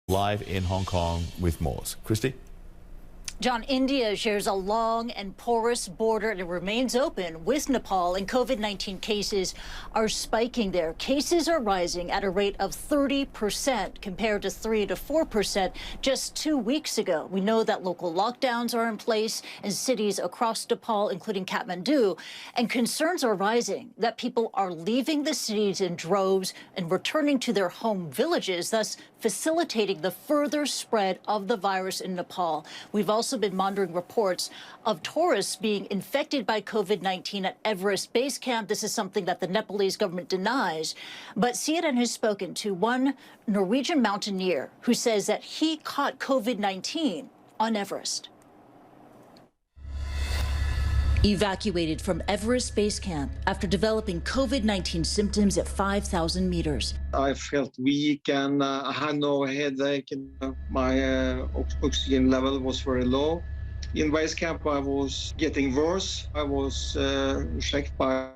Live in Hong Kong with more. Kristie? John, India shares a long and porous border and it remains open with Nepal, and COVID-19 cases are spiking there. Cases are rising at a rate of 30% compared to 3 to 4% just 2 weeks ago. We know that local lockdowns are in place in cities across Nepal, including Kathmandu, and concerns are rising that people are leaving the cities in droves and returning to their home villages, thus facilitating the further spread of the virus in Nepal. We've also been monitoring reports of tourists being infected by COVID-19 at Everest Base Camp. This is something that the Nepalese government denies. But CNN has spoken to one Norwegian mountaineer who says that he caught COVID-19 on Everest. Evacuated from Everest Base Camp after developing COVID-19 symptoms at 5,000 meters. I felt weak and I had no headache. My oxygen level was very low. In base camp, I was getting worse. I was checked by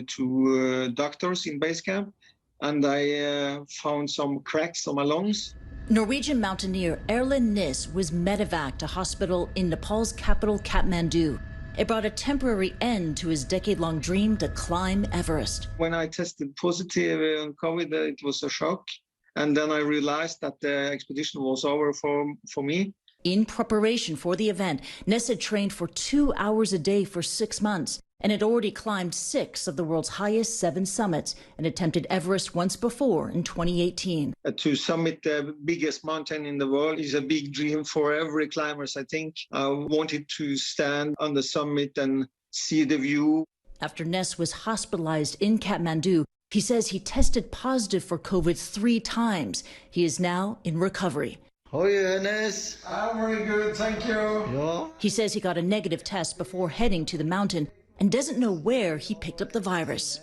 two doctors in base camp, and I found some cracks on my lungs. Norwegian mountaineer Erlend Ness was medevaced to a hospital in Nepal's capital, Kathmandu. It brought a temporary end to his decade-long dream to climb Everest. When I tested positive on COVID, it was a shock. And then I realized that the expedition was over for me. In preparation for the event, Ness had trained for 2 hours a day for 6 months and had already climbed 6 of the world's highest 7 summits and attempted Everest once before in 2018. To summit the biggest mountain in the world is a big dream for every climber, I think. I wanted to stand on the summit and see the view. After Ness was hospitalized in Kathmandu, he says he tested positive for COVID 3 times. He is now in recovery. How are you, Ness? I'm very good, thank you. Yeah. He says he got a negative test before heading to the mountain and doesn't know where he picked up the virus.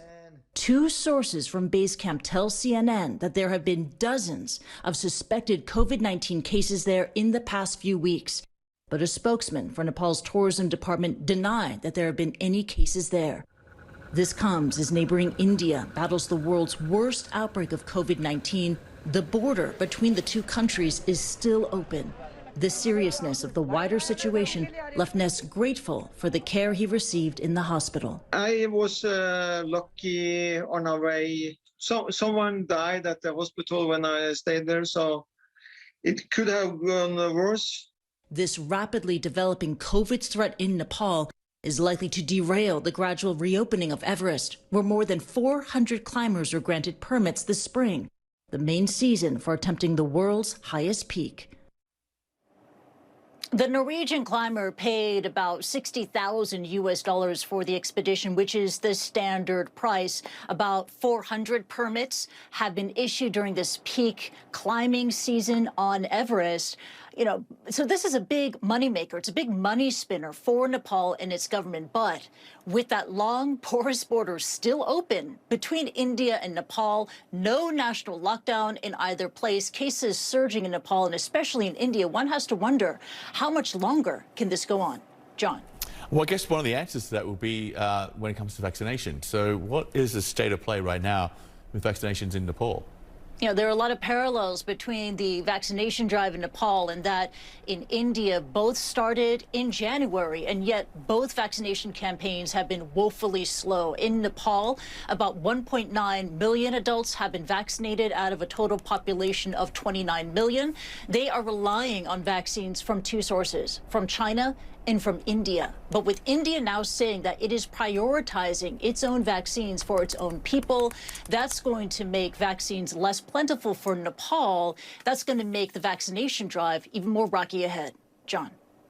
2 sources from base camp tell CNN that there have been dozens of suspected COVID-19 cases there in the past few weeks. But a spokesman for Nepal's tourism department denied that there have been any cases there. This comes as neighboring India battles the world's worst outbreak of COVID-19. The border between the 2 countries is still open. The seriousness of the wider situation left Ness grateful for the care he received in the hospital. I was lucky on our way. Someone died at the hospital when I stayed there, so it could have gone worse. This rapidly developing COVID threat in Nepal is likely to derail the gradual reopening of Everest, where more than 400 climbers were granted permits this spring, the main season for attempting the world's highest peak. The Norwegian climber paid about $60,000 for the expedition, which is the standard price. About 400 permits have been issued during this peak climbing season on Everest. You know, so this is a big moneymaker. It's a big money spinner for Nepal and its government. But with that long, porous border still open between India and Nepal, no national lockdown in either place, cases surging in Nepal and especially in India, one has to wonder, how much longer can this go on? John. Well, I guess one of the answers to that will be when it comes to vaccination. So what is the state of play right now with vaccinations in Nepal? You know, there are a lot of parallels between the vaccination drive in Nepal and that in India. Both started in January, and yet both vaccination campaigns have been woefully slow. In Nepal, about 1.9 million adults have been vaccinated out of a total population of 29 million. They are relying on vaccines from 2 sources, from China and from India. But with India now saying that it is prioritizing its own vaccines for its own people, that's going to make vaccines less plentiful for Nepal. That's going to make the vaccination drive even more rocky ahead. John.